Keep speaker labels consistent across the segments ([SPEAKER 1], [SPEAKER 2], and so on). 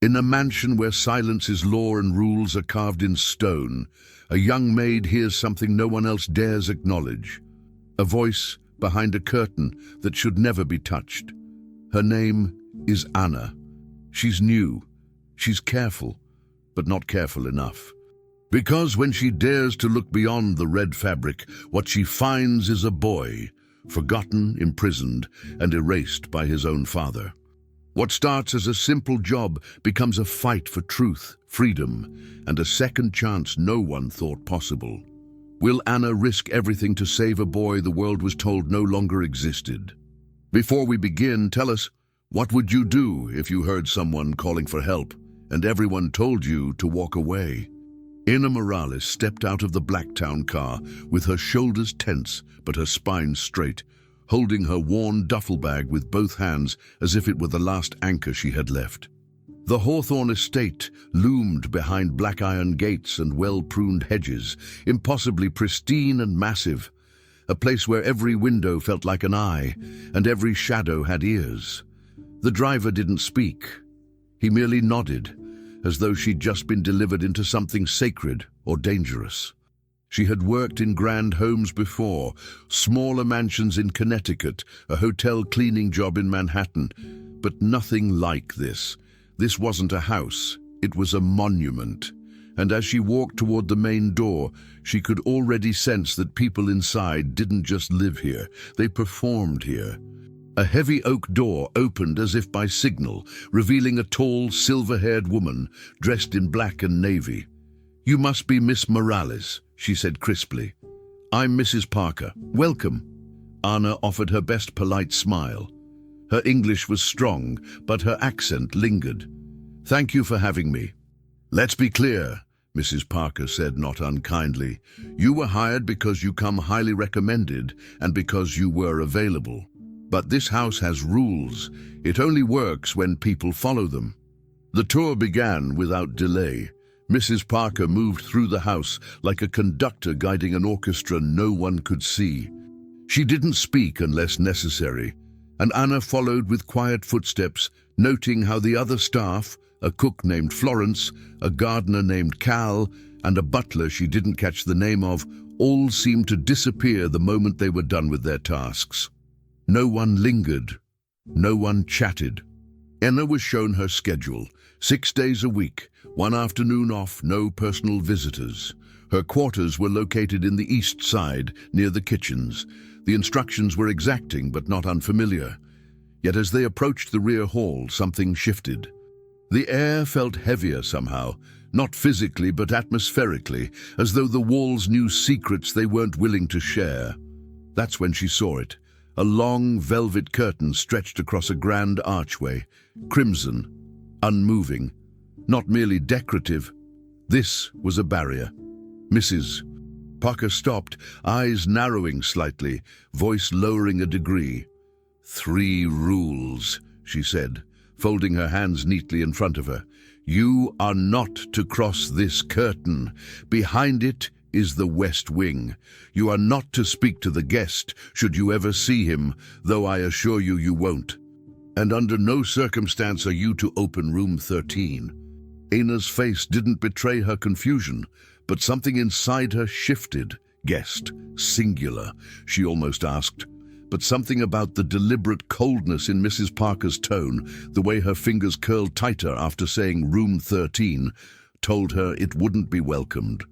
[SPEAKER 1] In a mansion where silence is law and rules are carved in stone, a young maid hears something no one else dares acknowledge. A voice behind a curtain that should never be touched. Her name is Anna. She's new. She's careful, but not careful enough. Because when she dares to look beyond the red fabric, what she finds is a boy, forgotten, imprisoned, and erased by his own father. What starts as a simple job becomes a fight for truth, freedom, and a second chance no one thought possible. Will Anna risk everything to save a boy the world was told no longer existed? Before we begin, tell us, what would you do if you heard someone calling for help and everyone told you to walk away? Ina Morales stepped out of the Blacktown car with her shoulders tense but her spine straight, holding her worn duffel bag with both hands as if it were the last anchor she had left. The Hawthorne estate loomed behind black iron gates and well-pruned hedges, impossibly pristine and massive, a place where every window felt like an eye and every shadow had ears. The driver didn't speak. He merely nodded, as though she'd just been delivered into something sacred or dangerous. She had worked in grand homes before, smaller mansions in Connecticut, a hotel cleaning job in Manhattan, but nothing like this. This wasn't a house, it was a monument. And as she walked toward the main door, she could already sense that people inside didn't just live here, they performed here. A heavy oak door opened as if by signal, revealing a tall, silver-haired woman dressed in black and navy. "You must be Miss Morales," she said crisply. "I'm Mrs. Parker. Welcome." Anna offered her best polite smile. Her English was strong, but her accent lingered. "Thank you for having me." "Let's be clear," Mrs. Parker said not unkindly. "You were hired because you come highly recommended and because you were available. But this house has rules. It only works when people follow them." The tour began without delay. Mrs. Parker moved through the house like a conductor guiding an orchestra no one could see. She didn't speak unless necessary, and Anna followed with quiet footsteps, noting how the other staff, a cook named Florence, a gardener named Cal, and a butler she didn't catch the name of, all seemed to disappear the moment they were done with their tasks. No one lingered. No one chatted. Anna was shown her schedule. 6 days a week, 1 afternoon off, no personal visitors. Her quarters were located in the east side, near the kitchens. The instructions were exacting but not unfamiliar. Yet as they approached the rear hall, something shifted. The air felt heavier somehow, not physically but atmospherically, as though the walls knew secrets they weren't willing to share. That's when she saw it. A long velvet curtain stretched across a grand archway, crimson, unmoving, not merely decorative. This was a barrier. "Mrs." Parker stopped, eyes narrowing slightly, voice lowering a degree. "3 rules," she said, folding her hands neatly in front of her. "You are not to cross this curtain. Behind it is the West Wing. You are not to speak to the guest, should you ever see him, though I assure you you won't. And under no circumstance are you to open room 13. Anna's face didn't betray her confusion, but something inside her shifted. Guest, singular, she almost asked. But something about the deliberate coldness in Mrs. Parker's tone, the way her fingers curled tighter after saying room 13, told her it wouldn't be welcomed.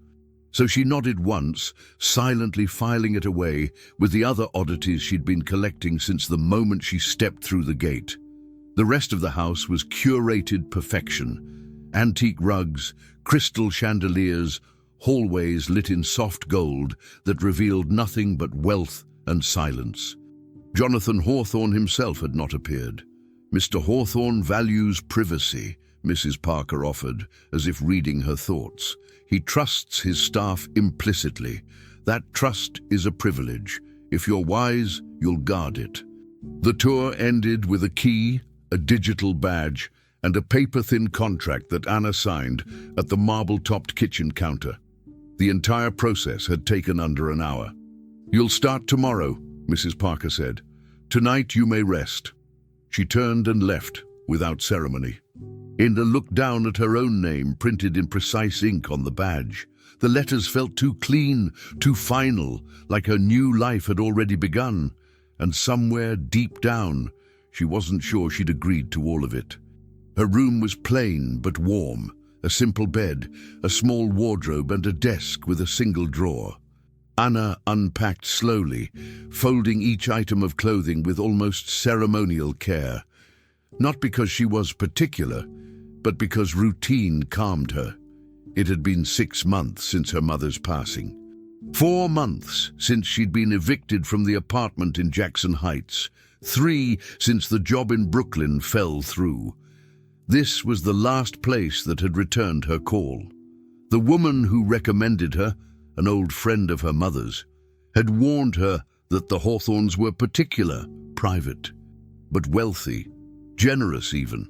[SPEAKER 1] So she nodded once, silently filing it away with the other oddities she'd been collecting since the moment she stepped through the gate. The rest of the house was curated perfection. Antique rugs, crystal chandeliers, hallways lit in soft gold that revealed nothing but wealth and silence. Jonathan Hawthorne himself had not appeared. "Mr. Hawthorne values privacy," Mrs. Parker offered, as if reading her thoughts. "He trusts his staff implicitly. That trust is a privilege. If you're wise, you'll guard it." The tour ended with a key, a digital badge, and a paper-thin contract that Anna signed at the marble-topped kitchen counter. The entire process had taken under an hour. "You'll start tomorrow," Mrs. Parker said. "Tonight you may rest." She turned and left without ceremony. Inda looked down at her own name printed in precise ink on the badge. The letters felt too clean, too final, like her new life had already begun. And somewhere deep down, she wasn't sure she'd agreed to all of it. Her room was plain but warm. A simple bed, a small wardrobe and a desk with a single drawer. Anna unpacked slowly, folding each item of clothing with almost ceremonial care. Not because she was particular, but because routine calmed her. It had been 6 months since her mother's passing. 4 months since she'd been evicted from the apartment in Jackson Heights. 3 since the job in Brooklyn fell through. This was the last place that had returned her call. The woman who recommended her, an old friend of her mother's, had warned her that the Hawthorns were particular, private, but wealthy, generous even.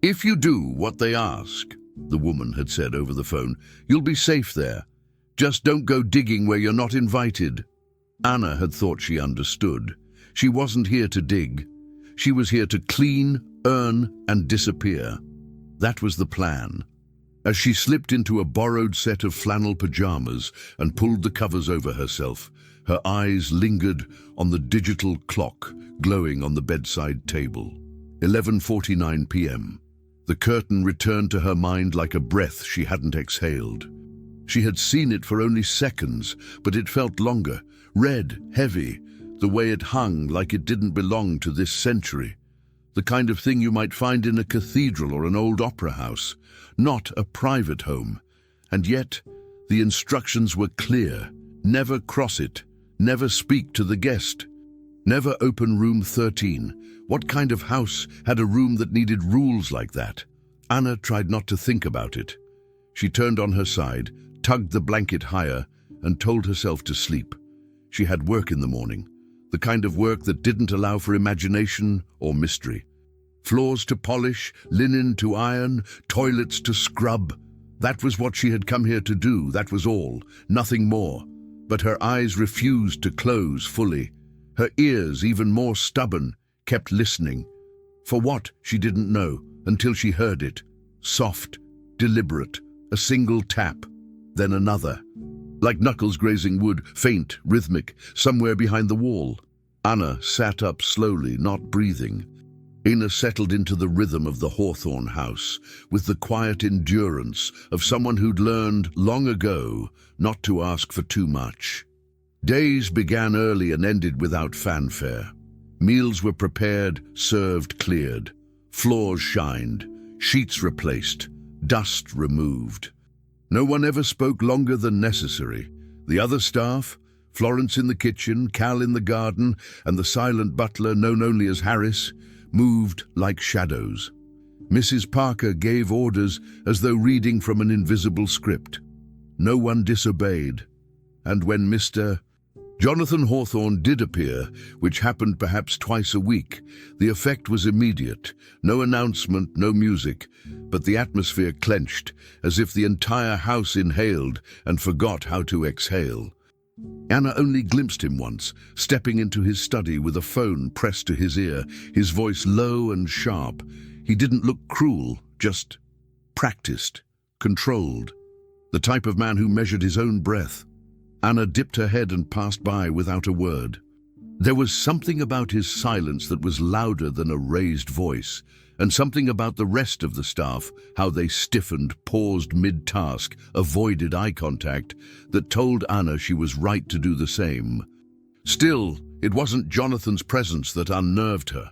[SPEAKER 1] "If you do what they ask," the woman had said over the phone, "you'll be safe there. Just don't go digging where you're not invited." Anna had thought she understood. She wasn't here to dig. She was here to clean, earn, and disappear. That was the plan. As she slipped into a borrowed set of flannel pajamas and pulled the covers over herself, her eyes lingered on the digital clock glowing on the bedside table. 11:49 p.m. The curtain returned to her mind like a breath she hadn't exhaled. She had seen it for only seconds, but it felt longer, red, heavy, the way it hung like it didn't belong to this century. The kind of thing you might find in a cathedral or an old opera house, not a private home. And yet, the instructions were clear. Never cross it. Never speak to the guest. Never open room 13. What kind of house had a room that needed rules like that? Anna tried not to think about it. She turned on her side, tugged the blanket higher, and told herself to sleep. She had work in the morning, the kind of work that didn't allow for imagination or mystery. Floors to polish, linen to iron, toilets to scrub. That was what she had come here to do, that was all, nothing more. But her eyes refused to close fully. Her ears, even more stubborn, kept listening. For what, she didn't know, until she heard it. Soft, deliberate, a single tap, then another. Like knuckles grazing wood, faint, rhythmic, somewhere behind the wall. Anna sat up slowly, not breathing. Anna settled into the rhythm of the Hawthorne house, with the quiet endurance of someone who'd learned long ago not to ask for too much. Days began early and ended without fanfare. Meals were prepared, served, cleared. Floors shined, sheets replaced, dust removed. No one ever spoke longer than necessary. The other staff, Florence in the kitchen, Cal in the garden, and the silent butler known only as Harris, moved like shadows. Mrs. Parker gave orders as though reading from an invisible script. No one disobeyed. And when Mr. Jonathan Hawthorne did appear, which happened perhaps twice a week, the effect was immediate. No announcement, no music, but the atmosphere clenched, as if the entire house inhaled and forgot how to exhale. Anna only glimpsed him once, stepping into his study with a phone pressed to his ear, his voice low and sharp. He didn't look cruel, just practiced, controlled. The type of man who measured his own breath. Anna dipped her head and passed by without a word. There was something about his silence that was louder than a raised voice, and something about the rest of the staff, how they stiffened, paused mid-task, avoided eye contact, that told Anna she was right to do the same. Still, it wasn't Jonathan's presence that unnerved her.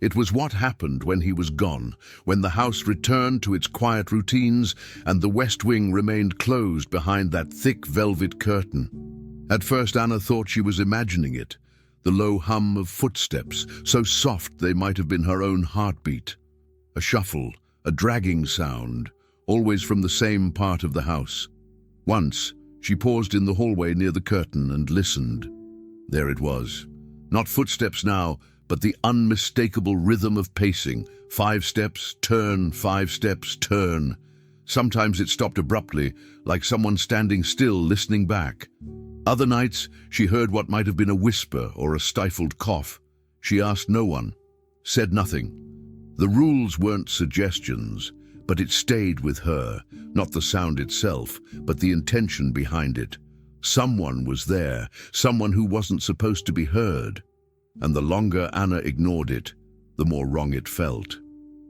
[SPEAKER 1] It was what happened when he was gone, when the house returned to its quiet routines and the West Wing remained closed behind that thick velvet curtain. At first Anna thought she was imagining it, the low hum of footsteps, so soft they might have been her own heartbeat. A shuffle, a dragging sound, always from the same part of the house. Once, she paused in the hallway near the curtain and listened. There it was. Not footsteps now, but the unmistakable rhythm of pacing. 5 steps, turn, 5 steps, turn. Sometimes it stopped abruptly, like someone standing still listening back. Other nights, she heard what might have been a whisper or a stifled cough. She asked no one, said nothing. The rules weren't suggestions, but it stayed with her, not the sound itself, but the intention behind it. Someone was there, someone who wasn't supposed to be heard. And the longer Anna ignored it, the more wrong it felt.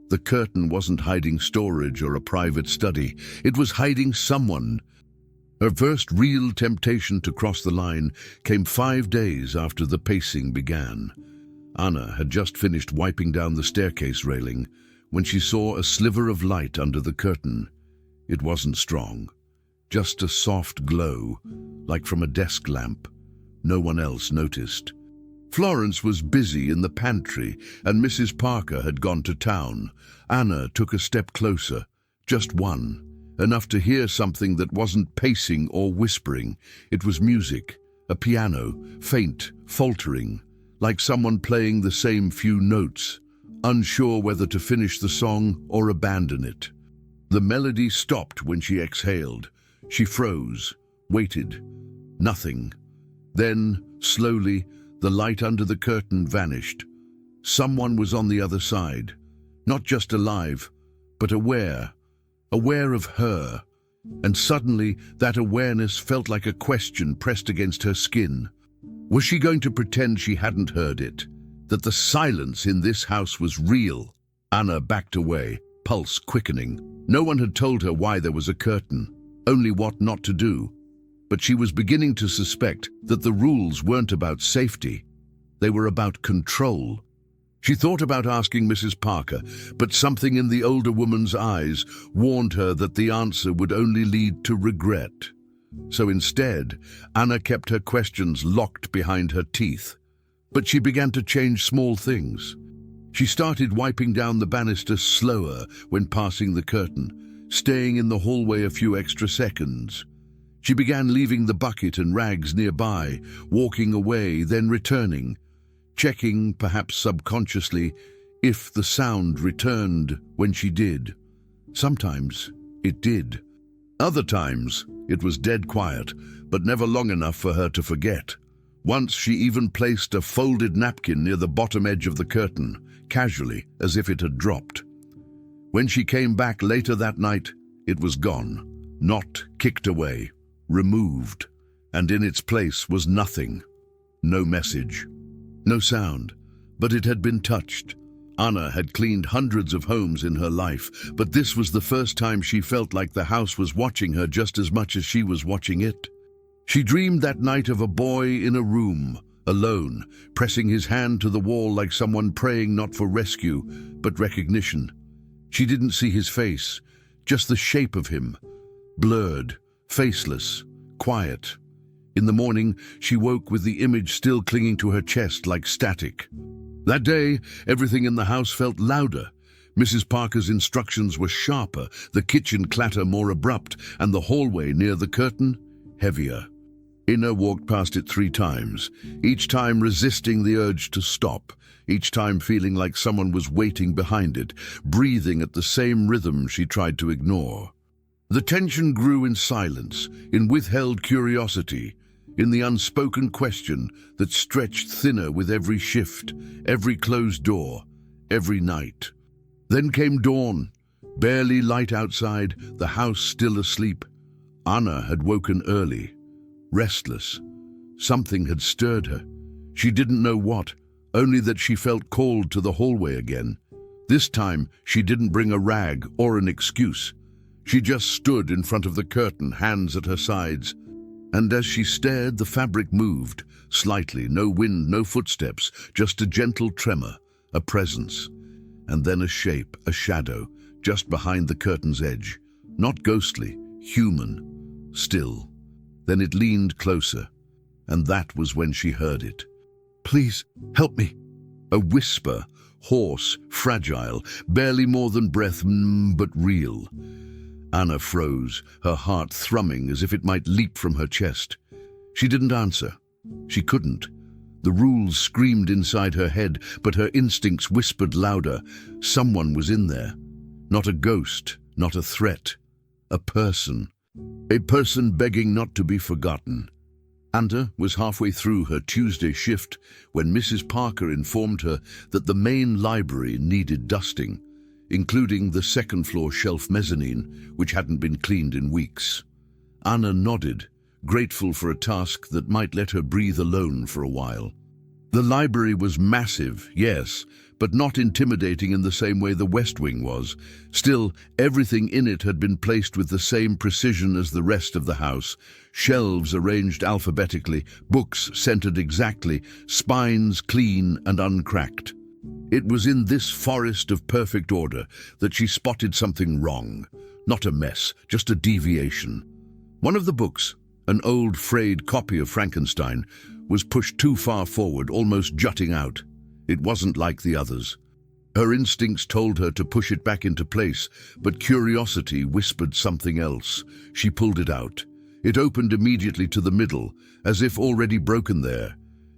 [SPEAKER 1] The curtain wasn't hiding storage or a private study. It was hiding someone. Her first real temptation to cross the line came 5 days after the pacing began. Anna had just finished wiping down the staircase railing when she saw a sliver of light under the curtain. It wasn't strong, just a soft glow, like from a desk lamp. No one else noticed. Florence was busy in the pantry, and Mrs. Parker had gone to town. Anna took a step closer, just one, enough to hear something that wasn't pacing or whispering. It was music, a piano, faint, faltering, like someone playing the same few notes, unsure whether to finish the song or abandon it. The melody stopped when she exhaled. She froze, waited. Nothing. Then, slowly, the light under the curtain vanished. Someone was on the other side, not just alive, but aware of her. And suddenly, that awareness felt like a question pressed against her skin. Was she going to pretend she hadn't heard it? That the silence in this house was real? Anna backed away, pulse quickening. No one had told her why there was a curtain, only what not to do. But she was beginning to suspect that the rules weren't about safety. They were about control. She thought about asking Mrs. Parker, but something in the older woman's eyes warned her that the answer would only lead to regret. So instead, Anna kept her questions locked behind her teeth. But she began to change small things. She started wiping down the banister slower when passing the curtain, staying in the hallway a few extra seconds. She began leaving the bucket and rags nearby, walking away, then returning, checking, perhaps subconsciously, if the sound returned when she did. Sometimes it did. Other times it was dead quiet, but never long enough for her to forget. Once she even placed a folded napkin near the bottom edge of the curtain, casually, as if it had dropped. When she came back later that night, it was gone, not kicked away. Removed, and in its place was nothing. No message, no sound, but it had been touched. Anna had cleaned hundreds of homes in her life, but this was the first time she felt like the house was watching her just as much as she was watching it. She dreamed that night of a boy in a room, alone, pressing his hand to the wall like someone praying not for rescue, but recognition. She didn't see his face, just the shape of him, blurred, faceless, quiet. In the morning, she woke with the image still clinging to her chest like static. That day, everything in the house felt louder. Mrs. Parker's instructions were sharper, the kitchen clatter more abrupt, and the hallway near the curtain heavier. Anna walked past it 3 times, each time resisting the urge to stop, each time feeling like someone was waiting behind it, breathing at the same rhythm she tried to ignore. The tension grew in silence, in withheld curiosity, in the unspoken question that stretched thinner with every shift, every closed door, every night. Then came dawn, barely light outside, the house still asleep. Anna had woken early, restless. Something had stirred her. She didn't know what, only that she felt called to the hallway again. This time, she didn't bring a rag or an excuse. She just stood in front of the curtain, hands at her sides. And as she stared, the fabric moved, slightly, no wind, no footsteps, just a gentle tremor, a presence. And then a shape, a shadow, just behind the curtain's edge. Not ghostly, human, still. Then it leaned closer, and that was when she heard it. "Please, help me." A whisper, hoarse, fragile, barely more than breath, but real. Anna froze, her heart thrumming as if it might leap from her chest. She didn't answer. She couldn't. The rules screamed inside her head, but her instincts whispered louder. Someone was in there. Not a ghost, not a threat. A person. A person begging not to be forgotten. Anna was halfway through her Tuesday shift when Mrs. Parker informed her that the main library needed dusting. including the second-floor shelf mezzanine, which hadn't been cleaned in weeks. Anna nodded, grateful for a task that might let her breathe alone for a while. The library was massive, yes, but not intimidating in the same way the West Wing was. Still, everything in it had been placed with the same precision as the rest of the house. Shelves arranged alphabetically, books centered exactly, spines clean and uncracked. It was in this forest of perfect order that she spotted something wrong. Not a mess, just a deviation. One of the books, an old frayed copy of Frankenstein, was pushed too far forward, almost jutting out. It wasn't like the others. Her instincts told her to push it back into place, but curiosity whispered something else. She pulled it out. It opened immediately to the middle, as if already broken there,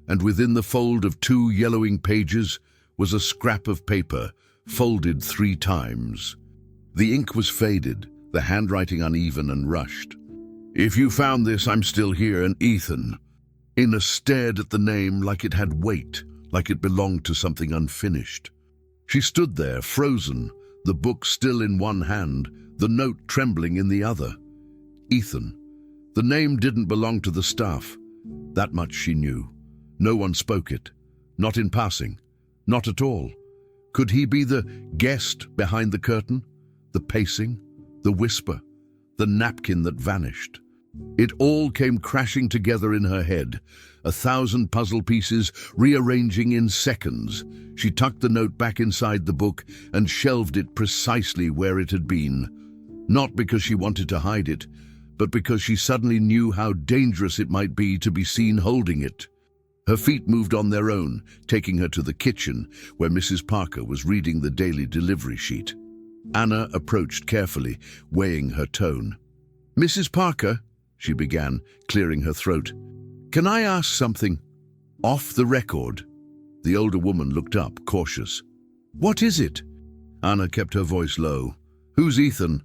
[SPEAKER 1] and within the fold of 2 yellowing pages was a scrap of paper, folded 3 times. The ink was faded, the handwriting uneven and rushed. "If you found this, I'm still here, and Ethan." Ina stared at the name like it had weight, like it belonged to something unfinished. She stood there, frozen, the book still in one hand, the note trembling in the other. Ethan. The name didn't belong to the staff. That much she knew. No one spoke it. Not in passing. Not at all. Could he be the guest behind the curtain? The pacing? The whisper? The napkin that vanished? It all came crashing together in her head, 1,000 puzzle pieces rearranging in seconds. She tucked the note back inside the book and shelved it precisely where it had been. Not because she wanted to hide it, but because she suddenly knew how dangerous it might be to be seen holding it. Her feet moved on their own, taking her to the kitchen, where Mrs. Parker was reading the daily delivery sheet. Anna approached carefully, weighing her tone. "Mrs. Parker," she began, clearing her throat. "Can I ask something? Off the record?" The older woman looked up, cautious. "What is it?" Anna kept her voice low. "Who's Ethan?"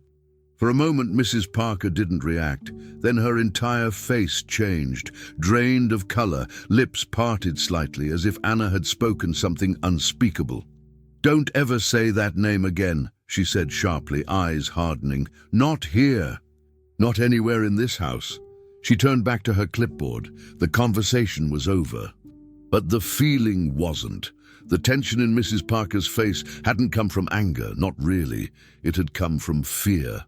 [SPEAKER 1] For a moment, Mrs. Parker didn't react. Then her entire face changed, drained of color, lips parted slightly, as if Anna had spoken something unspeakable. "Don't ever say that name again," she said sharply, eyes hardening. "Not here. Not anywhere in this house." She turned back to her clipboard. The conversation was over. But the feeling wasn't. The tension in Mrs. Parker's face hadn't come from anger, not really. It had come from fear.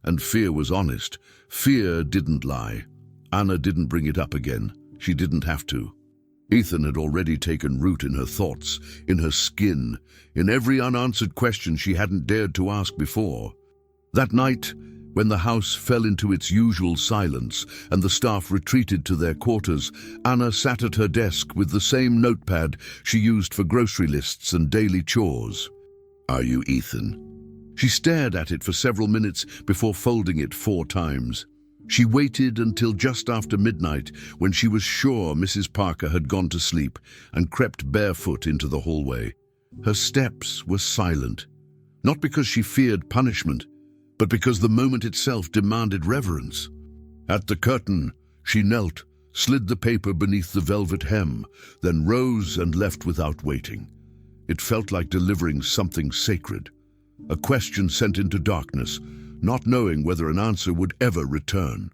[SPEAKER 1] And fear was honest. Fear didn't lie. Anna didn't bring it up again. She didn't have to. Ethan had already taken root in her thoughts, in her skin, in every unanswered question she hadn't dared to ask before. That night, when the house fell into its usual silence and the staff retreated to their quarters, Anna sat at her desk with the same notepad she used for grocery lists and daily chores. "Are you Ethan?" She stared at it for several minutes before folding it 4 times. She waited until just after midnight, when she was sure Mrs. Parker had gone to sleep, and crept barefoot into the hallway. Her steps were silent, not because she feared punishment, but because the moment itself demanded reverence. At the curtain, she knelt, slid the paper beneath the velvet hem, then rose and left without waiting. It felt like delivering something sacred. A question sent into darkness, not knowing whether an answer would ever return.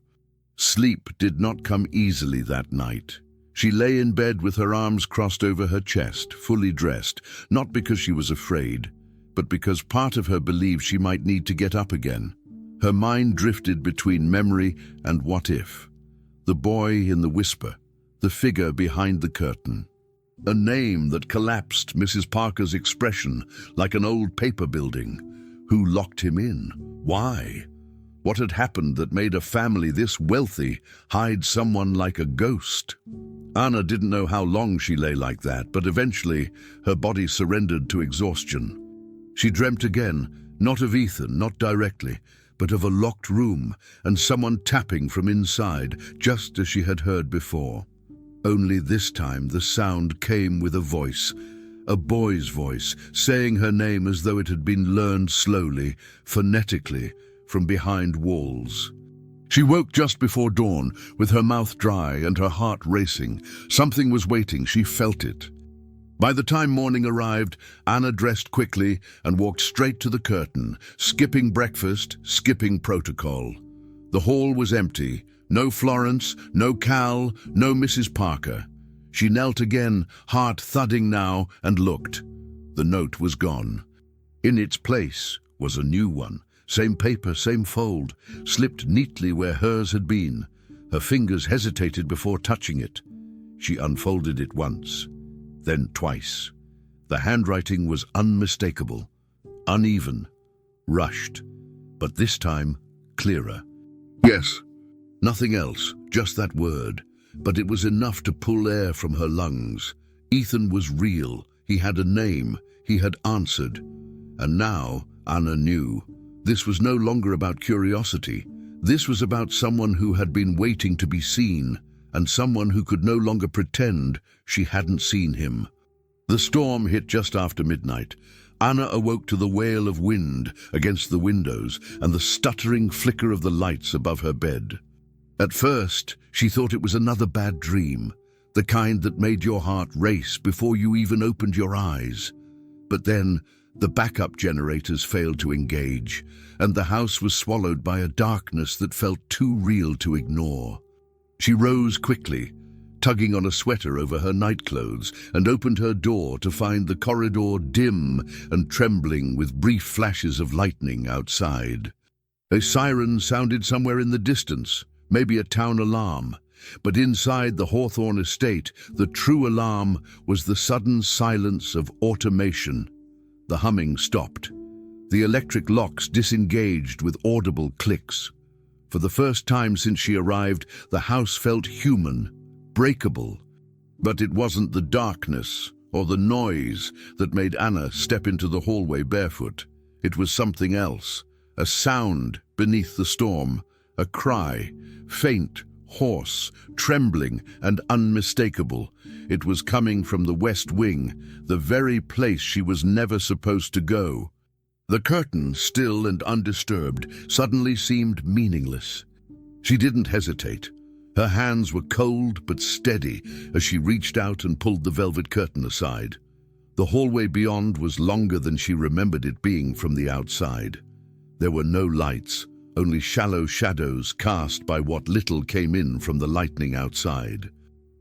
[SPEAKER 1] Sleep did not come easily that night. She lay in bed with her arms crossed over her chest, fully dressed, not because she was afraid, but because part of her believed she might need to get up again. Her mind drifted between memory and what if. The boy in the whisper, the figure behind the curtain. A name that collapsed Mrs. Parker's expression like an old paper building. Who locked him in? Why? What had happened that made a family this wealthy hide someone like a ghost? Anna didn't know how long she lay like that, but eventually her body surrendered to exhaustion. She dreamt again, not of Ethan, not directly, but of a locked room and someone tapping from inside, just as she had heard before. Only this time the sound came with a boy's voice, saying her name as though it had been learned slowly, phonetically, from behind walls. She woke just before dawn, with her mouth dry and her heart racing. Something was waiting, she felt it. By the time morning arrived, Anna dressed quickly and walked straight to the curtain, skipping breakfast, skipping protocol. The hall was empty. No Florence, no Cal, no Mrs. Parker. She knelt again, heart thudding now, and looked. The note was gone. In its place was a new one. Same paper, same fold, slipped neatly where hers had been. Her fingers hesitated before touching it. She unfolded it once, then twice. The handwriting was unmistakable, uneven, rushed, but this time clearer. Yes, nothing else, just that word, but it was enough to pull air from her lungs. Ethan was real. He had a name. He had answered. And now Anna knew. This was no longer about curiosity. This was about someone who had been waiting to be seen, and someone who could no longer pretend she hadn't seen him. The storm hit just after midnight. Anna awoke to the wail of wind against the windows and the stuttering flicker of the lights above her bed. At first, she thought it was another bad dream, the kind that made your heart race before you even opened your eyes. But then, the backup generators failed to engage, and the house was swallowed by a darkness that felt too real to ignore. She rose quickly, tugging on a sweater over her nightclothes, and opened her door to find the corridor dim and trembling with brief flashes of lightning outside. A siren sounded somewhere in the distance, maybe a town alarm, but inside the Hawthorne estate, the true alarm was the sudden silence of automation. The humming stopped. The electric locks disengaged with audible clicks. For the first time since she arrived, the house felt human, breakable. But it wasn't the darkness or the noise that made Anna step into the hallway barefoot. It was something else, a sound beneath the storm, a cry, faint, hoarse, trembling, and unmistakable. It was coming from the West Wing, the very place she was never supposed to go. The curtain, still and undisturbed, suddenly seemed meaningless. She didn't hesitate. Her hands were cold but steady as she reached out and pulled the velvet curtain aside. The hallway beyond was longer than she remembered it being from the outside. There were no lights, only shallow shadows cast by what little came in from the lightning outside.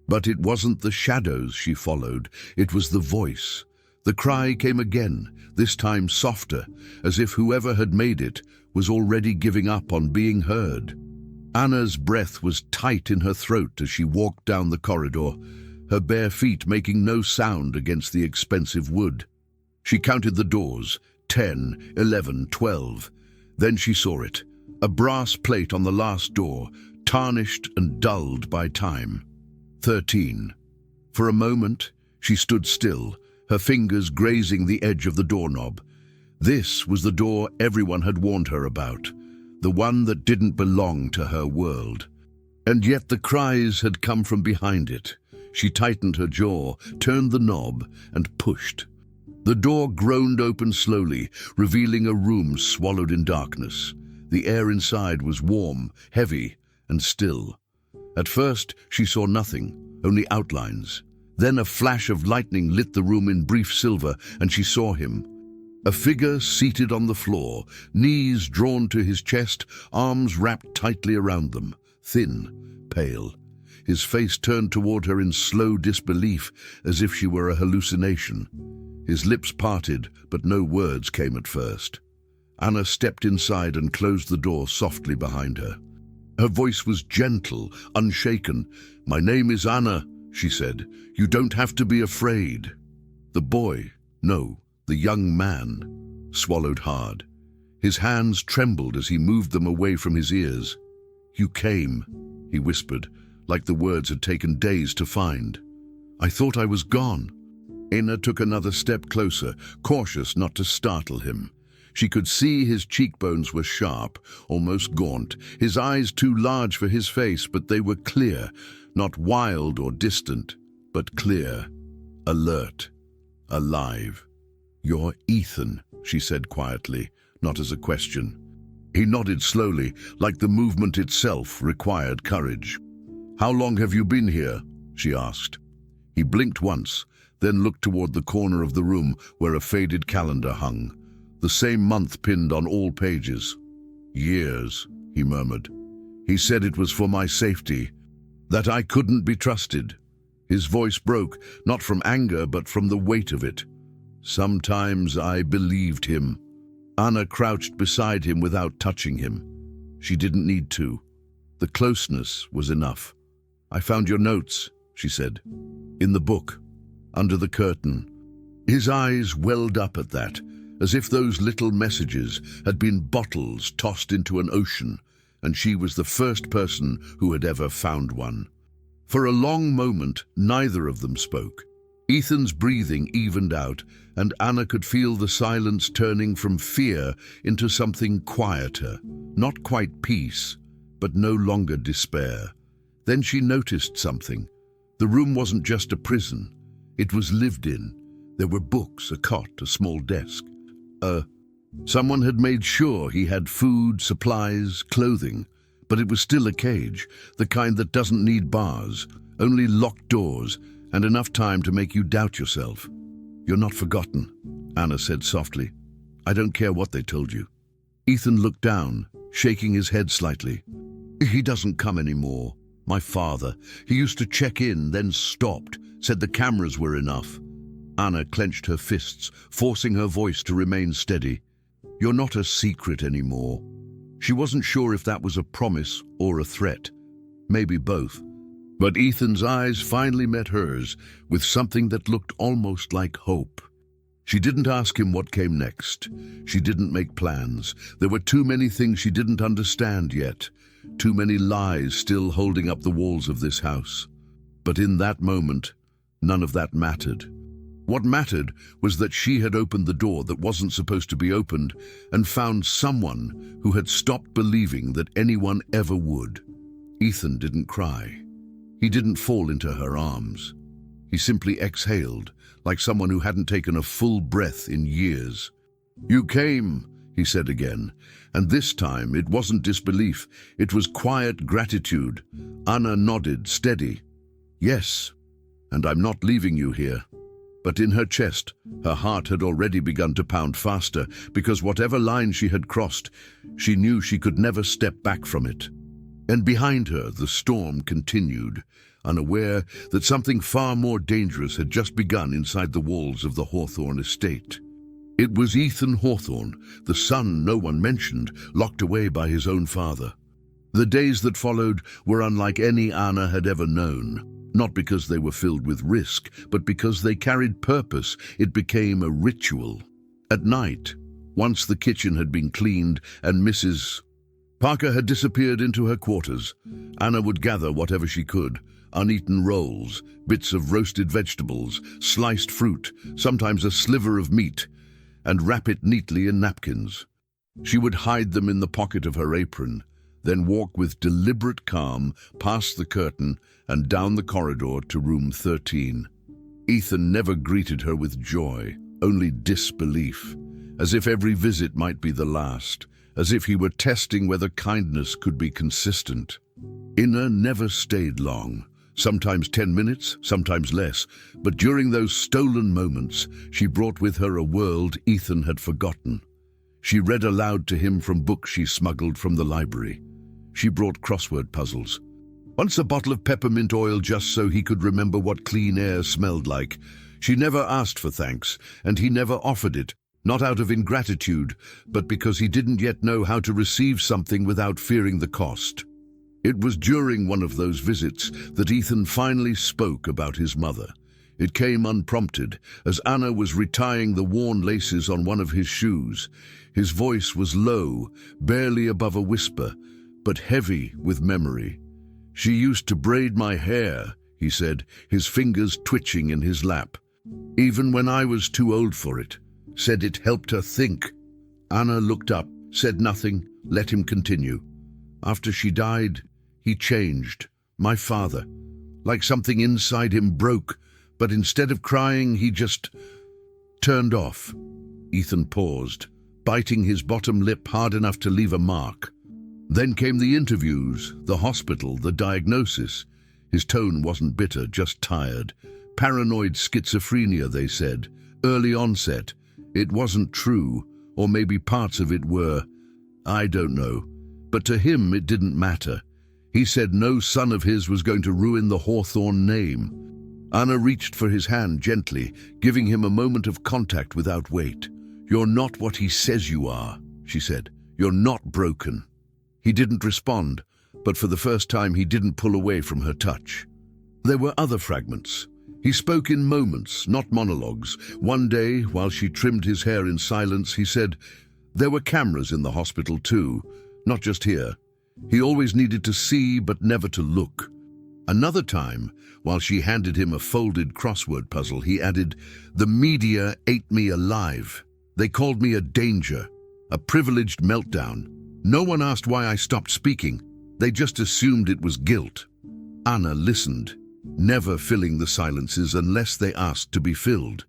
[SPEAKER 1] But it wasn't the shadows she followed, it was the voice. The cry came again, this time softer, as if whoever had made it was already giving up on being heard. Anna's breath was tight in her throat as she walked down the corridor, her bare feet making no sound against the expensive wood. She counted the doors, 10, 11, 12. Then she saw it, a brass plate on the last door, tarnished and dulled by time. 13. For a moment, she stood still, her fingers grazing the edge of the doorknob. This was the door everyone had warned her about, the one that didn't belong to her world. And yet the cries had come from behind it. She tightened her jaw, turned the knob, and pushed. The door groaned open slowly, revealing a room swallowed in darkness. The air inside was warm, heavy, and still. At first, she saw nothing, only outlines. Then a flash of lightning lit the room in brief silver, and she saw him. A figure seated on the floor, knees drawn to his chest, arms wrapped tightly around them, thin, pale. His face turned toward her in slow disbelief, as if she were a hallucination. His lips parted, but no words came at first. Anna stepped inside and closed the door softly behind her. Her voice was gentle, unshaken. "My name is Anna," she said. "You don't have to be afraid." The boy, no, the young man, swallowed hard. His hands trembled as he moved them away from his ears. "You came," he whispered, like the words had taken days to find. "I thought I was gone." Anna took another step closer, cautious not to startle him. She could see his cheekbones were sharp, almost gaunt, his eyes too large for his face, but they were clear, not wild or distant, but clear, alert, alive. "You're Ethan," she said quietly, not as a question. He nodded slowly, like the movement itself required courage. "How long have you been here?" she asked. He blinked once, then looked toward the corner of the room where a faded calendar hung, the same month pinned on all pages. "Years," he murmured. "He said it was for my safety, that I couldn't be trusted." His voice broke, not from anger, but from the weight of it. "Sometimes I believed him." Anna crouched beside him without touching him. She didn't need to. The closeness was enough. "I found your notes," she said. "In the book, under the curtain." His eyes welled up at that, as if those little messages had been bottles tossed into an ocean, and she was the first person who had ever found one. For a long moment, neither of them spoke. Ethan's breathing evened out, and Anna could feel the silence turning from fear into something quieter, not quite peace, but no longer despair. Then she noticed something. The room wasn't just a prison. It was lived in. There were books, a cot, a small desk. Someone had made sure he had food, supplies, clothing, but it was still a cage, the kind that doesn't need bars, only locked doors, and enough time to make you doubt yourself. "You're not forgotten," Anna said softly. "I don't care what they told you." Ethan looked down, shaking his head slightly. "He doesn't come anymore. My father. He used to check in, then stopped, said the cameras were enough." Anna clenched her fists, forcing her voice to remain steady. "You're not a secret anymore." She wasn't sure if that was a promise or a threat. Maybe both. But Ethan's eyes finally met hers with something that looked almost like hope. She didn't ask him what came next. She didn't make plans. There were too many things she didn't understand yet. Too many lies still holding up the walls of this house. But in that moment, none of that mattered. What mattered was that she had opened the door that wasn't supposed to be opened and found someone who had stopped believing that anyone ever would. Ethan didn't cry. He didn't fall into her arms. He simply exhaled, like someone who hadn't taken a full breath in years. "You came," he said again, and this time it wasn't disbelief, it was quiet gratitude. Anna nodded, steady. "Yes, and I'm not leaving you here." But in her chest, her heart had already begun to pound faster, because whatever line she had crossed, she knew she could never step back from it. And behind her, the storm continued, unaware that something far more dangerous had just begun inside the walls of the Hawthorne estate. It was Ethan Hawthorne, the son no one mentioned, locked away by his own father. The days that followed were unlike any Anna had ever known. Not because they were filled with risk, but because they carried purpose. It became a ritual. At night, once the kitchen had been cleaned and Mrs. Parker had disappeared into her quarters, Anna would gather whatever she could: uneaten rolls, bits of roasted vegetables, sliced fruit, sometimes a sliver of meat, and wrap it neatly in napkins. She would hide them in the pocket of her apron, then walk with deliberate calm past the curtain and down the corridor to room 13. Ethan never greeted her with joy, only disbelief, as if every visit might be the last, as if he were testing whether kindness could be consistent. Inna never stayed long, sometimes 10 minutes, sometimes less, but during those stolen moments, she brought with her a world Ethan had forgotten. She read aloud to him from books she smuggled from the library. She brought crossword puzzles. Once a bottle of peppermint oil just so he could remember what clean air smelled like. She never asked for thanks, and he never offered it, not out of ingratitude, but because he didn't yet know how to receive something without fearing the cost. It was during one of those visits that Ethan finally spoke about his mother. It came unprompted, as Anna was retying the worn laces on one of his shoes. His voice was low, barely above a whisper, but heavy with memory. "She used to braid my hair," he said, his fingers twitching in his lap. "Even when I was too old for it. Said it helped her think." Anna looked up, said nothing, let him continue. "After she died, he changed. My father. Like something inside him broke, but instead of crying, he just turned off." Ethan paused, biting his bottom lip hard enough to leave a mark. Then came the interviews, the hospital, the diagnosis. His tone wasn't bitter, just tired. Paranoid schizophrenia, they said. Early onset. It wasn't true, or maybe parts of it were. I don't know. But to him it didn't matter. He said no son of his was going to ruin the Hawthorne name. Anna reached for his hand gently, giving him a moment of contact without weight. "You're not what he says you are," she said. "You're not broken." He didn't respond, but for the first time he didn't pull away from her touch. There were other fragments. He spoke in moments, not monologues. One day, while she trimmed his hair in silence, he said, "There were cameras in the hospital too, not just here." He always needed to see, but never to look. Another time, while she handed him a folded crossword puzzle, he added, "The media ate me alive. They called me a danger, a privileged meltdown. No one asked why I stopped speaking. They just assumed it was guilt." Anna listened, never filling the silences unless they asked to be filled.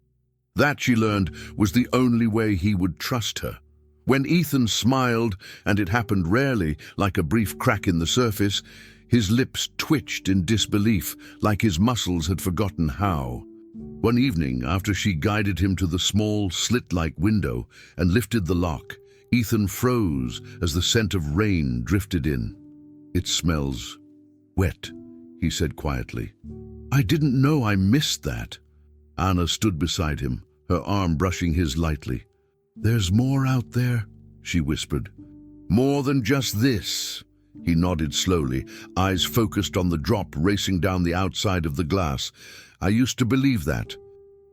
[SPEAKER 1] That, she learned, was the only way he would trust her. When Ethan smiled, and it happened rarely, like a brief crack in the surface, his lips twitched in disbelief, like his muscles had forgotten how. One evening, after she guided him to the small, slit-like window and lifted the lock, Ethan froze as the scent of rain drifted in. "It smells wet," he said quietly. "I didn't know I missed that." Anna stood beside him, her arm brushing his lightly. "There's more out there," she whispered. "More than just this." He nodded slowly, eyes focused on the drop racing down the outside of the glass. "I used to believe that."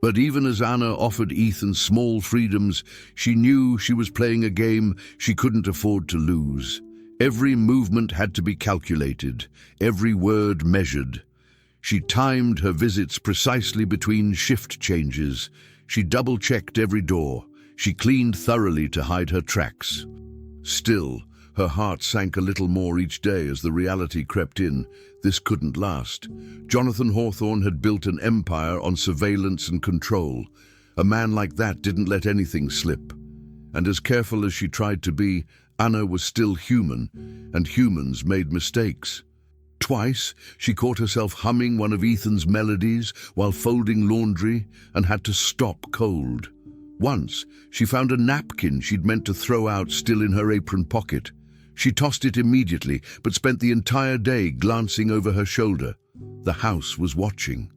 [SPEAKER 1] But even as Anna offered Ethan small freedoms, she knew she was playing a game she couldn't afford to lose. Every movement had to be calculated, every word measured. She timed her visits precisely between shift changes. She double-checked every door. She cleaned thoroughly to hide her tracks. Still, her heart sank a little more each day as the reality crept in. This couldn't last. Jonathan Hawthorne had built an empire on surveillance and control. A man like that didn't let anything slip. And as careful as she tried to be, Anna was still human, and humans made mistakes. Twice, she caught herself humming one of Ethan's melodies while folding laundry and had to stop cold. Once, she found a napkin she'd meant to throw out still in her apron pocket. She tossed it immediately, but spent the entire day glancing over her shoulder. The house was watching.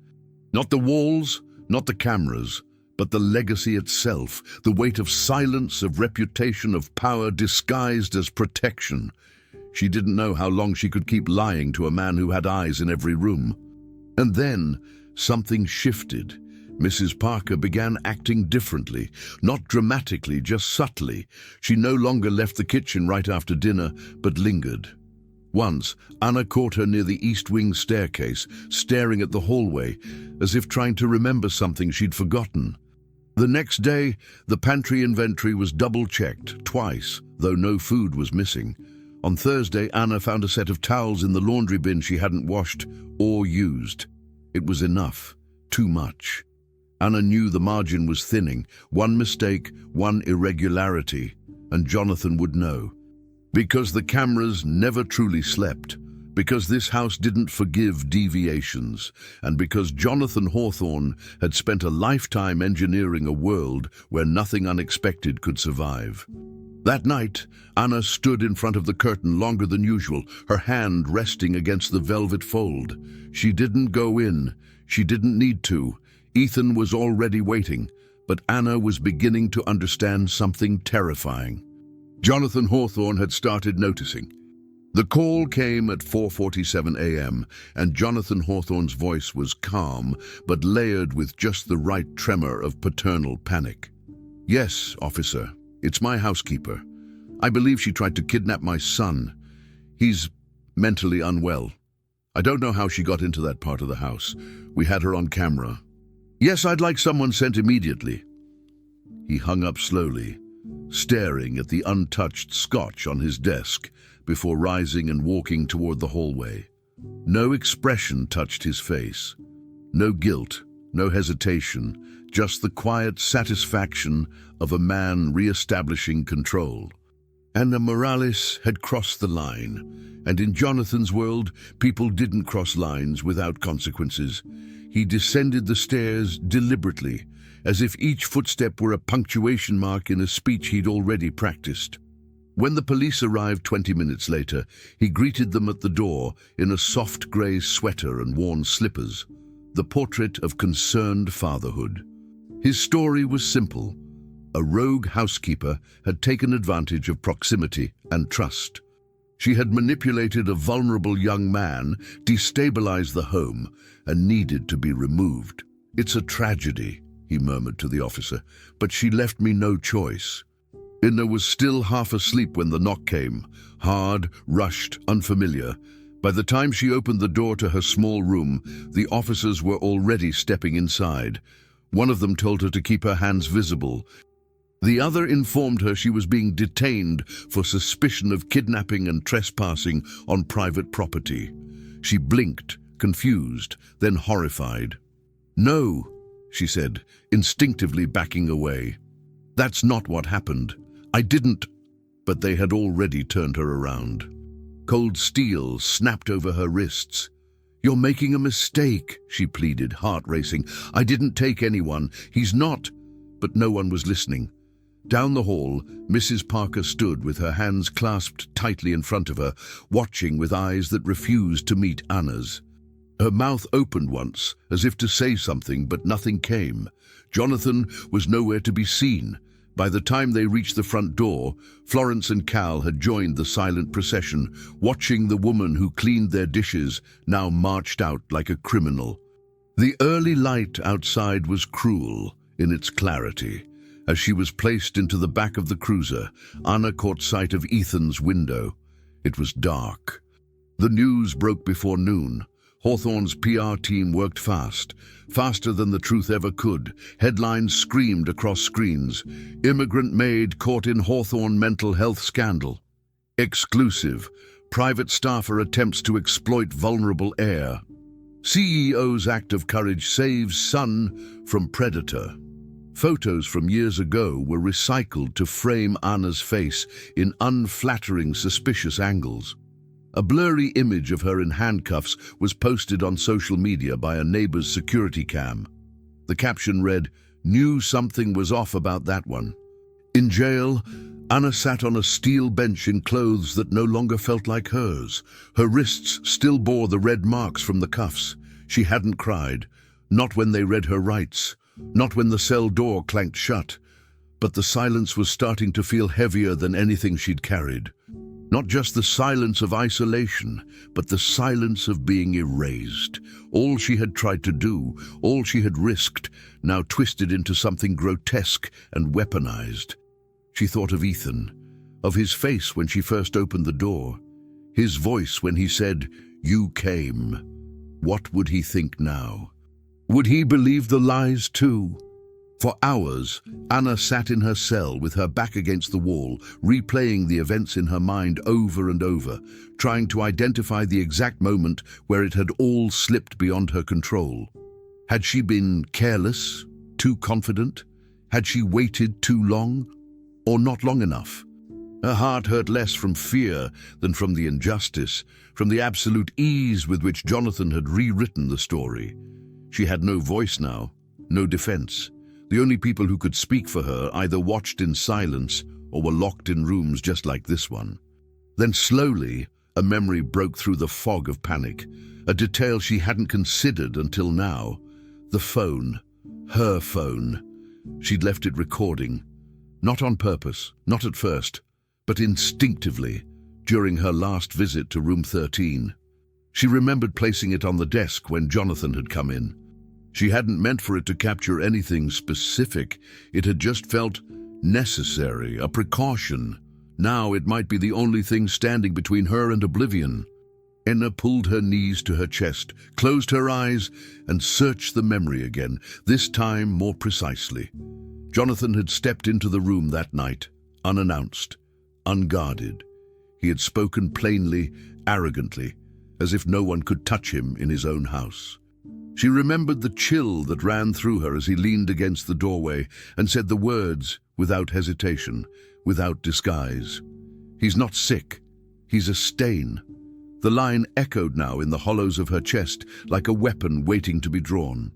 [SPEAKER 1] Not the walls, not the cameras, but the legacy itself, the weight of silence, of reputation, of power disguised as protection. She didn't know how long she could keep lying to a man who had eyes in every room. And then, something shifted. Mrs. Parker began acting differently, not dramatically, just subtly. She no longer left the kitchen right after dinner, but lingered. Once, Anna caught her near the East Wing staircase, staring at the hallway, as if trying to remember something she'd forgotten. The next day, the pantry inventory was double-checked, twice, though no food was missing. On Thursday, Anna found a set of towels in the laundry bin she hadn't washed or used. It was enough, too much. Anna knew the margin was thinning, one mistake, one irregularity, and Jonathan would know. Because the cameras never truly slept, because this house didn't forgive deviations, and because Jonathan Hawthorne had spent a lifetime engineering a world where nothing unexpected could survive. That night, Anna stood in front of the curtain longer than usual, her hand resting against the velvet fold. She didn't go in. She didn't need to. Ethan was already waiting, but Anna was beginning to understand something terrifying. Jonathan Hawthorne had started noticing. The call came at 4:47 a.m., and Jonathan Hawthorne's voice was calm, but layered with just the right tremor of paternal panic. "Yes, officer, it's my housekeeper. I believe she tried to kidnap my son. He's mentally unwell. I don't know how she got into that part of the house. We had her on camera. Yes, I'd like someone sent immediately." He hung up slowly, staring at the untouched scotch on his desk before rising and walking toward the hallway. No expression touched his face. No guilt, no hesitation, just the quiet satisfaction of a man re-establishing control. Anna Morales had crossed the line, and in Jonathan's world, people didn't cross lines without consequences. He descended the stairs deliberately, as if each footstep were a punctuation mark in a speech he'd already practiced. When the police arrived 20 minutes later, he greeted them at the door in a soft grey sweater and worn slippers, the portrait of concerned fatherhood. His story was simple. A rogue housekeeper had taken advantage of proximity and trust. She had manipulated a vulnerable young man, destabilized the home, and needed to be removed. "It's a tragedy," he murmured to the officer, "but she left me no choice." Inna was still half asleep when the knock came, hard, rushed, unfamiliar. By the time she opened the door to her small room, the officers were already stepping inside. One of them told her to keep her hands visible. The other informed her she was being detained for suspicion of kidnapping and trespassing on private property. She blinked, confused, then horrified. "No," she said, instinctively backing away. "That's not what happened. I didn't." But they had already turned her around. Cold steel snapped over her wrists. "You're making a mistake," she pleaded, heart racing. "I didn't take anyone. He's not." But no one was listening. Down the hall, Mrs. Parker stood with her hands clasped tightly in front of her, watching with eyes that refused to meet Anna's. Her mouth opened once, as if to say something, but nothing came. Jonathan was nowhere to be seen. By the time they reached the front door, Florence and Cal had joined the silent procession, watching the woman who cleaned their dishes now marched out like a criminal. The early light outside was cruel in its clarity. As she was placed into the back of the cruiser, Anna caught sight of Ethan's window. It was dark. The news broke before noon. Hawthorne's PR team worked fast, faster than the truth ever could. Headlines screamed across screens. "Immigrant Maid caught in Hawthorne mental health scandal." "Exclusive. Private staffer attempts to exploit vulnerable heir." "CEO's act of courage saves son from predator." Photos from years ago were recycled to frame Anna's face in unflattering, suspicious angles. A blurry image of her in handcuffs was posted on social media by a neighbor's security cam. The caption read, "Knew something was off about that one." In jail, Anna sat on a steel bench in clothes that no longer felt like hers. Her wrists still bore the red marks from the cuffs. She hadn't cried, not when they read her rights, not when the cell door clanked shut. But the silence was starting to feel heavier than anything she'd carried. Not just the silence of isolation, but the silence of being erased. All she had tried to do, all she had risked, now twisted into something grotesque and weaponized. She thought of Ethan, of his face when she first opened the door, his voice when he said, "You came." What would he think now? Would he believe the lies too? For hours, Anna sat in her cell with her back against the wall, replaying the events in her mind over and over, trying to identify the exact moment where it had all slipped beyond her control. Had she been careless, too confident? Had she waited too long, or not long enough? Her heart hurt less from fear than from the injustice, from the absolute ease with which Jonathan had rewritten the story. She had no voice now, no defense. The only people who could speak for her either watched in silence or were locked in rooms just like this one. Then slowly, a memory broke through the fog of panic, a detail she hadn't considered until now. The phone, her phone. She'd left it recording, not on purpose, not at first, but instinctively, during her last visit to room 13. She remembered placing it on the desk when Jonathan had come in. She hadn't meant for it to capture anything specific. It had just felt necessary, a precaution. Now it might be the only thing standing between her and oblivion. Enna pulled her knees to her chest, closed her eyes, and searched the memory again, this time more precisely. Jonathan had stepped into the room that night, unannounced, unguarded. He had spoken plainly, arrogantly, as if no one could touch him in his own house. She remembered the chill that ran through her as he leaned against the doorway and said the words without hesitation, without disguise. "He's not sick. He's a stain." The line echoed now in the hollows of her chest like a weapon waiting to be drawn.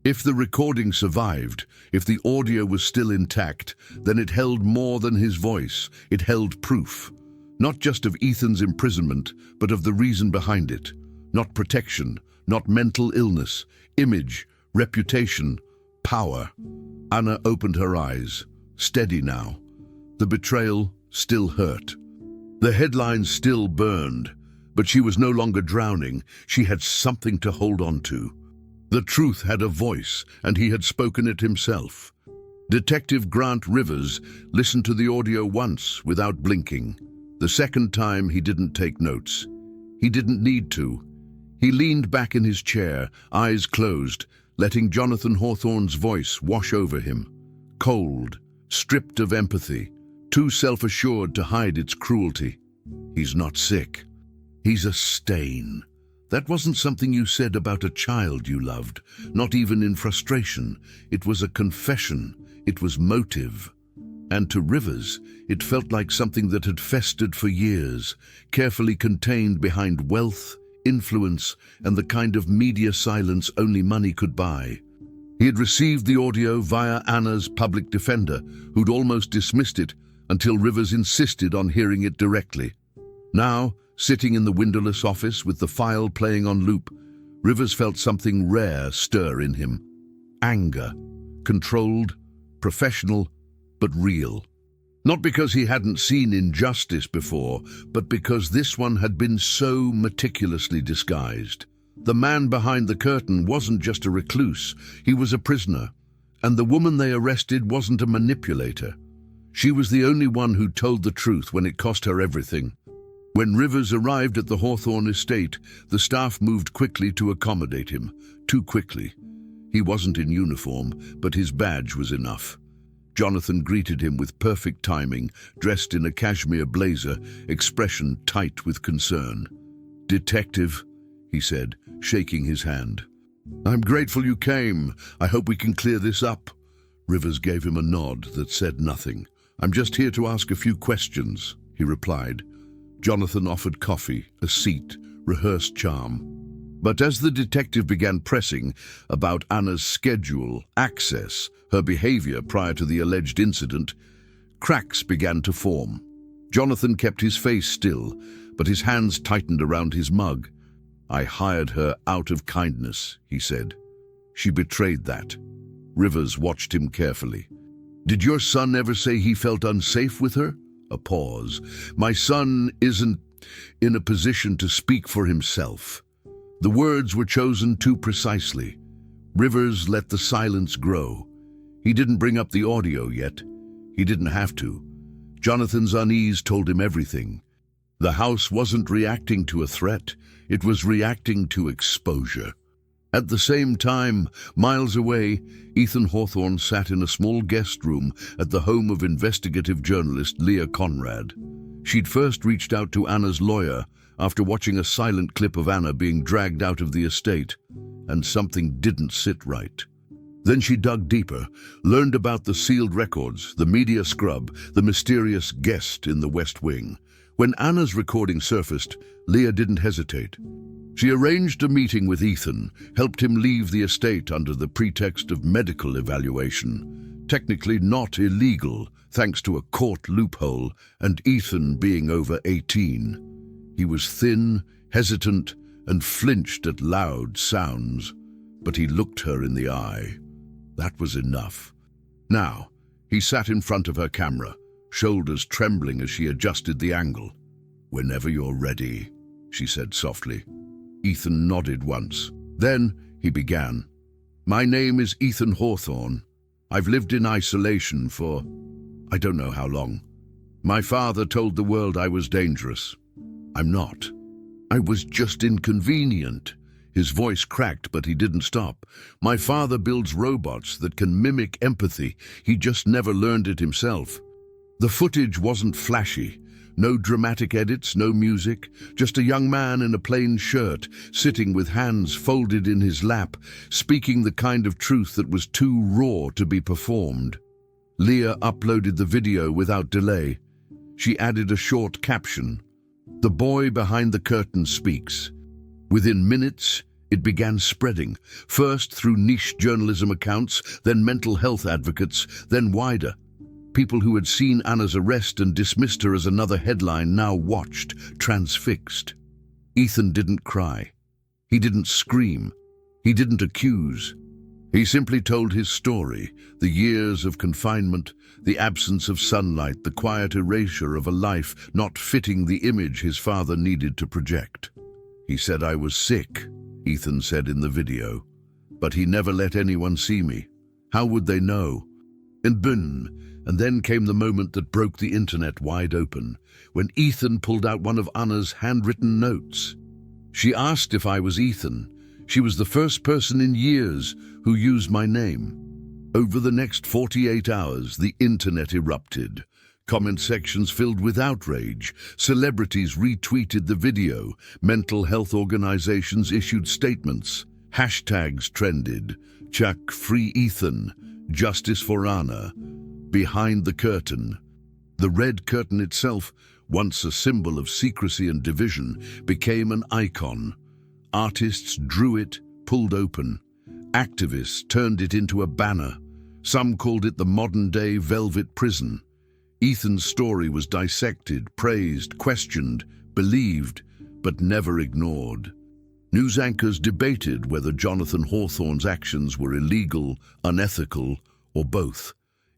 [SPEAKER 1] If the recording survived, if the audio was still intact, then it held more than his voice. It held proof, not just of Ethan's imprisonment, but of the reason behind it. Not protection, not mental illness, image, reputation, power. Anna opened her eyes, steady now. The betrayal still hurt. The headlines still burned, but she was no longer drowning. She had something to hold on to. The truth had a voice, and he had spoken it himself. Detective Grant Rivers listened to the audio once without blinking. The second time he didn't take notes. He didn't need to. He leaned back in his chair, eyes closed, letting Jonathan Hawthorne's voice wash over him. Cold, stripped of empathy, too self-assured to hide its cruelty. He's not sick. He's a stain. That wasn't something you said about a child you loved, not even in frustration. It was a confession. It was motive. And to Rivers, it felt like something that had festered for years, carefully contained behind wealth, influence, and the kind of media silence only money could buy. He had received the audio via Anna's public defender, who'd almost dismissed it until Rivers insisted on hearing it directly. Now, sitting in the windowless office with the file playing on loop, Rivers felt something rare stir in him. Anger. Controlled, professional, but real. Not because he hadn't seen injustice before, but because this one had been so meticulously disguised. The man behind the curtain wasn't just a recluse, he was a prisoner. And the woman they arrested wasn't a manipulator. She was the only one who told the truth when it cost her everything. When Rivers arrived at the Hawthorne estate, the staff moved quickly to accommodate him. Too quickly. He wasn't in uniform, but his badge was enough. Jonathan greeted him with perfect timing, dressed in a cashmere blazer, expression tight with concern. "Detective," he said, shaking his hand. "I'm grateful you came. I hope we can clear this up." Rivers gave him a nod that said nothing. "I'm just here to ask a few questions," he replied. Jonathan offered coffee, a seat, rehearsed charm. But as the detective began pressing about Anna's schedule, access, her behavior prior to the alleged incident, cracks began to form. Jonathan kept his face still, but his hands tightened around his mug. "I hired her out of kindness," he said. "She betrayed that." Rivers watched him carefully. "Did your son ever say he felt unsafe with her?" A pause. "My son isn't in a position to speak for himself." The words were chosen too precisely. Rivers let the silence grow. He didn't bring up the audio yet. He didn't have to. Jonathan's unease told him everything. The house wasn't reacting to a threat. It was reacting to exposure. At the same time, miles away, Ethan Hawthorne sat in a small guest room at the home of investigative journalist Leah Conrad. She'd first reached out to Anna's lawyer after watching a silent clip of Anna being dragged out of the estate, and something didn't sit right. Then she dug deeper, learned about the sealed records, the media scrub, the mysterious guest in the West Wing. When Anna's recording surfaced, Leah didn't hesitate. She arranged a meeting with Ethan, helped him leave the estate under the pretext of medical evaluation. Technically not illegal, thanks to a court loophole, and Ethan being over 18. He was thin, hesitant, and flinched at loud sounds, but he looked her in the eye. That was enough. Now, he sat in front of her camera, shoulders trembling as she adjusted the angle. "Whenever you're ready," she said softly. Ethan nodded once. Then he began. "My name is Ethan Hawthorne. I've lived in isolation for I don't know how long. My father told the world I was dangerous. I'm not. I was just inconvenient." His voice cracked, but he didn't stop. "My father builds robots that can mimic empathy. He just never learned it himself." The footage wasn't flashy. No dramatic edits, no music, just a young man in a plain shirt, sitting with hands folded in his lap, speaking the kind of truth that was too raw to be performed. Leah uploaded the video without delay. She added a short caption. The boy behind the curtain speaks. Within minutes, it began spreading, first through niche journalism accounts, then mental health advocates, then wider. People who had seen Anna's arrest and dismissed her as another headline now watched, transfixed. Ethan didn't cry. He didn't scream. He didn't accuse. He simply told his story, the years of confinement, the absence of sunlight, the quiet erasure of a life not fitting the image his father needed to project. He said, "I was sick," Ethan said in the video, "but he never let anyone see me. How would they know?" And boom, and then came the moment that broke the internet wide open, when Ethan pulled out one of Anna's handwritten notes. She asked if I was Ethan. She was the first person in years who used my name. Over the next 48 hours, the internet erupted. Comment sections filled with outrage. Celebrities retweeted the video. Mental health organizations issued statements. Hashtags trended. Chuck Free Ethan. Justice for Anna. Behind the curtain. The red curtain itself, once a symbol of secrecy and division, became an icon. Artists drew it, pulled open. Activists turned it into a banner. Some called it the modern-day velvet prison. Ethan's story was dissected, praised, questioned, believed, but never ignored. News anchors debated whether Jonathan Hawthorne's actions were illegal, unethical, or both.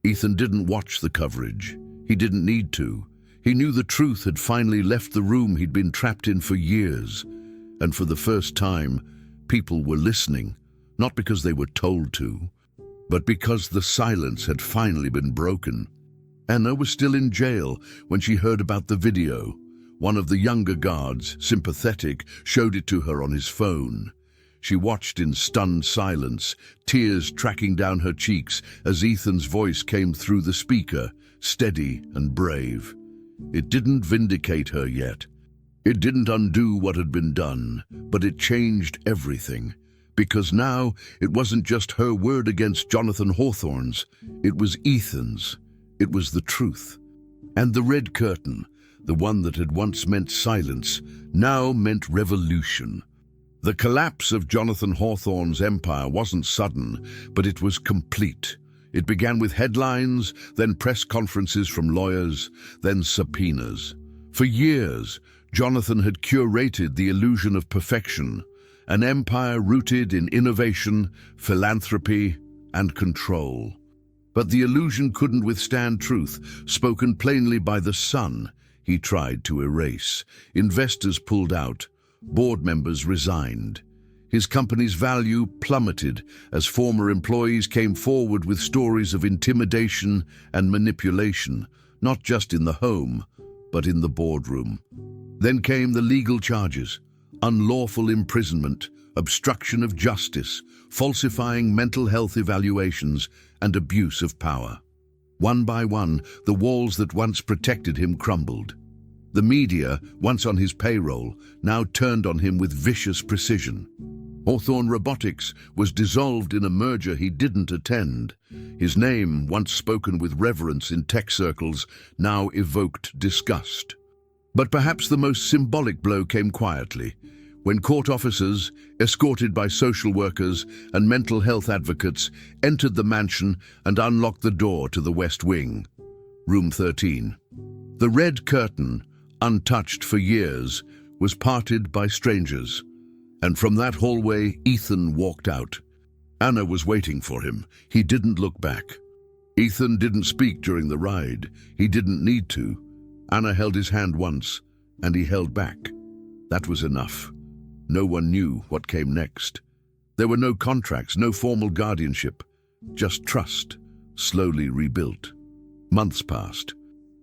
[SPEAKER 1] Ethan didn't watch the coverage. He didn't need to. He knew the truth had finally left the room he'd been trapped in for years. And for the first time, people were listening, not because they were told to, but because the silence had finally been broken. Anna was still in jail when she heard about the video. One of the younger guards, sympathetic, showed it to her on his phone. She watched in stunned silence, tears tracking down her cheeks as Ethan's voice came through the speaker, steady and brave. It didn't vindicate her yet. It didn't undo what had been done, but it changed everything. Because now it wasn't just her word against Jonathan Hawthorne's, it was Ethan's. It was the truth. And the red curtain, the one that had once meant silence, now meant revolution. The collapse of Jonathan Hawthorne's empire wasn't sudden, but it was complete. It began with headlines, then press conferences from lawyers, then subpoenas. For years, Jonathan had curated the illusion of perfection, an empire rooted in innovation, philanthropy, and control. But the illusion couldn't withstand truth, spoken plainly by the son he tried to erase. Investors pulled out, board members resigned. His company's value plummeted as former employees came forward with stories of intimidation and manipulation, not just in the home, but in the boardroom. Then came the legal charges: unlawful imprisonment, obstruction of justice, falsifying mental health evaluations, and abuse of power. One by one, the walls that once protected him crumbled. The media, once on his payroll, now turned on him with vicious precision. Hawthorne Robotics was dissolved in a merger he didn't attend. His name, once spoken with reverence in tech circles, now evoked disgust. But perhaps the most symbolic blow came quietly, when court officers, escorted by social workers and mental health advocates, entered the mansion and unlocked the door to the West Wing. Room 13. The red curtain, untouched for years, was parted by strangers. And from that hallway, Ethan walked out. Anna was waiting for him. He didn't look back. Ethan didn't speak during the ride. He didn't need to. Anna held his hand once, and he held back. That was enough. No one knew what came next. There were no contracts, no formal guardianship, just trust, slowly rebuilt. Months passed.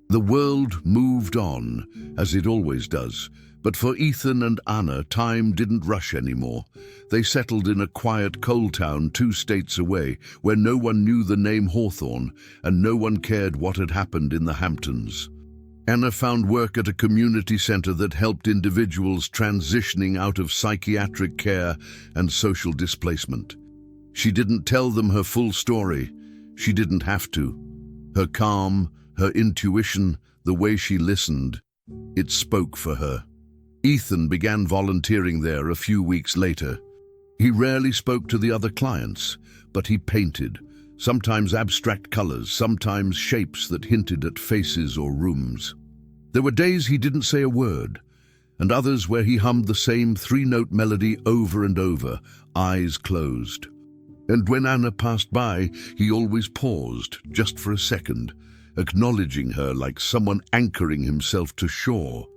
[SPEAKER 1] The world moved on, as it always does, but for Ethan and Anna, time didn't rush anymore. They settled in a quiet coal town 2 states away, where no one knew the name Hawthorne, and no one cared what had happened in the Hamptons. Anna found work at a community center that helped individuals transitioning out of psychiatric care and social displacement. She didn't tell them her full story. She didn't have to. Her calm, her intuition, the way she listened, It spoke for her. Ethan began volunteering there a few weeks later. He rarely spoke to the other clients, but he painted, sometimes abstract colors, sometimes shapes that hinted at faces or rooms. There were days he didn't say a word, and others where he hummed the same three-note melody over and over, eyes closed. And when Anna passed by, he always paused, just for a second, acknowledging her like someone anchoring himself to shore.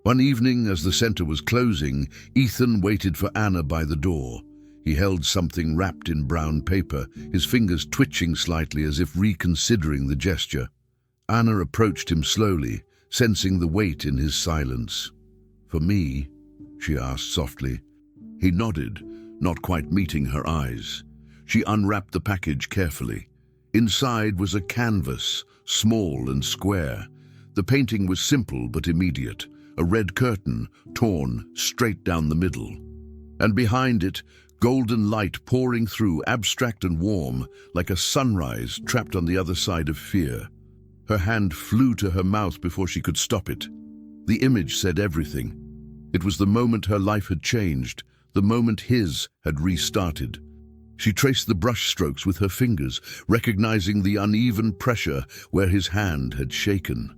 [SPEAKER 1] One evening, as the center was closing, Ethan waited for Anna by the door. He held something wrapped in brown paper, his fingers twitching slightly as if reconsidering the gesture. Anna approached him slowly, sensing the weight in his silence. "For me?" she asked softly. He nodded, not quite meeting her eyes. She unwrapped the package carefully. Inside was a canvas, small and square. The painting was simple but immediate, a red curtain, torn straight down the middle. And behind it, golden light pouring through, abstract and warm, like a sunrise trapped on the other side of fear. Her hand flew to her mouth before she could stop it. The image said everything. It was the moment her life had changed, the moment his had restarted. She traced the brush strokes with her fingers, recognizing the uneven pressure where his hand had shaken.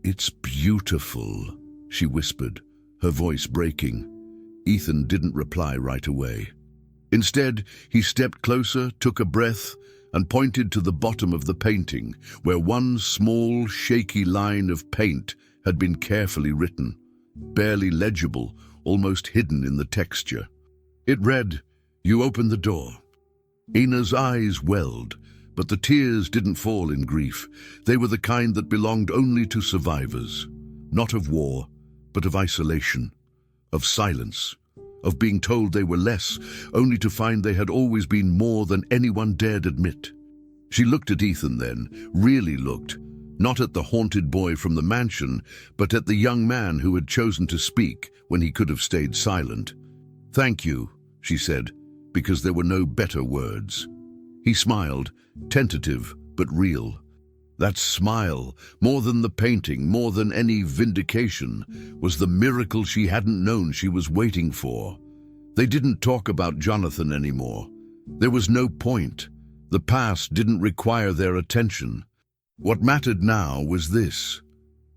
[SPEAKER 1] "It's beautiful," she whispered, her voice breaking. Ethan didn't reply right away. Instead, he stepped closer, took a breath, and pointed to the bottom of the painting, where one small, shaky line of paint had been carefully written, barely legible, almost hidden in the texture. It read, "You open the door." Ina's eyes welled, but the tears didn't fall in grief. They were the kind that belonged only to survivors, not of war, but of isolation, of silence, of being told they were less, only to find they had always been more than anyone dared admit. She looked at Ethan then, really looked, not at the haunted boy from the mansion, but at the young man who had chosen to speak when he could have stayed silent. "Thank you," she said, because there were no better words. He smiled, tentative but real. That smile, more than the painting, more than any vindication, was the miracle she hadn't known she was waiting for. They didn't talk about Jonathan anymore. There was no point. The past didn't require their attention. What mattered now was this: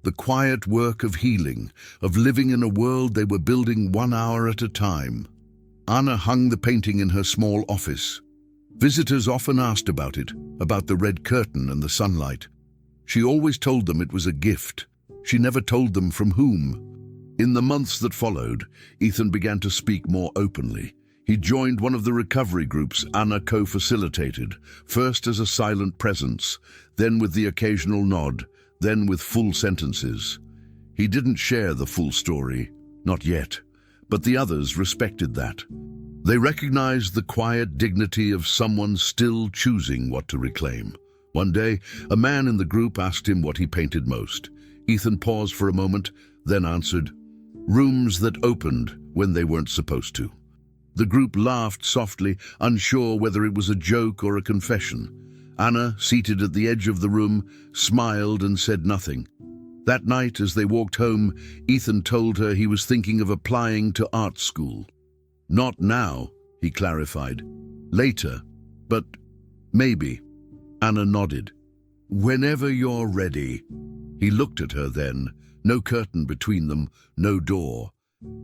[SPEAKER 1] the quiet work of healing, of living in a world they were building 1 hour at a time. Anna hung the painting in her small office. Visitors often asked about it, about the red curtain and the sunlight. She always told them it was a gift. She never told them from whom. In the months that followed, Ethan began to speak more openly. He joined one of the recovery groups Anna co-facilitated, first as a silent presence, then with the occasional nod, then with full sentences. He didn't share the full story, not yet. But the others respected that. They recognized the quiet dignity of someone still choosing what to reclaim. One day, a man in the group asked him what he painted most. Ethan paused for a moment, then answered, "Rooms that opened when they weren't supposed to." The group laughed softly, unsure whether it was a joke or a confession. Anna, seated at the edge of the room, smiled and said nothing. That night, as they walked home, Ethan told her he was thinking of applying to art school. "Not now," he clarified. "Later, but maybe." Anna nodded. "Whenever you're ready." He looked at her then, no curtain between them, no door.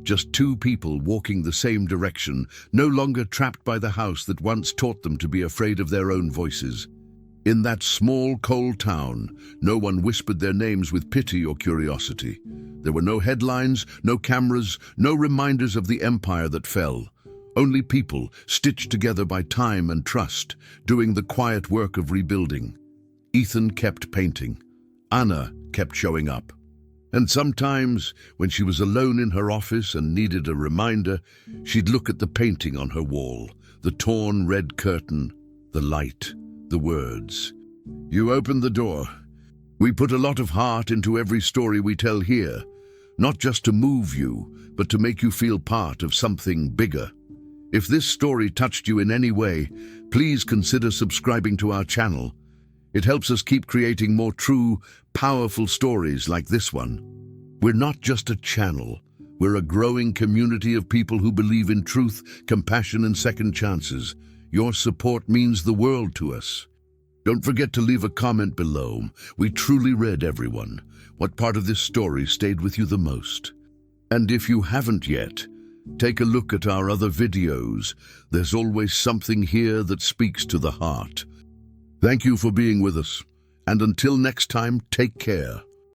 [SPEAKER 1] Just two people walking the same direction, no longer trapped by the house that once taught them to be afraid of their own voices. In that small, cold town, no one whispered their names with pity or curiosity. There were no headlines, no cameras, no reminders of the empire that fell. Only people, stitched together by time and trust, doing the quiet work of rebuilding. Ethan kept painting. Anna kept showing up. And sometimes, when she was alone in her office and needed a reminder, she'd look at the painting on her wall, the torn red curtain, the light, the words. "You opened the door. We put a lot of heart into every story we tell here, not just to move you, but to make you feel part of something bigger. If this story touched you in any way, please consider subscribing to our channel. It helps us keep creating more true, powerful stories like this one." We're not just a channel. We're a growing community of people who believe in truth, compassion, and second chances. Your support means the world to us. Don't forget to leave a comment below. We truly read everyone. What part of this story stayed with you the most? And if you haven't yet, take a look at our other videos. There's always something here that speaks to the heart. Thank you for being with us. And until next time, take care.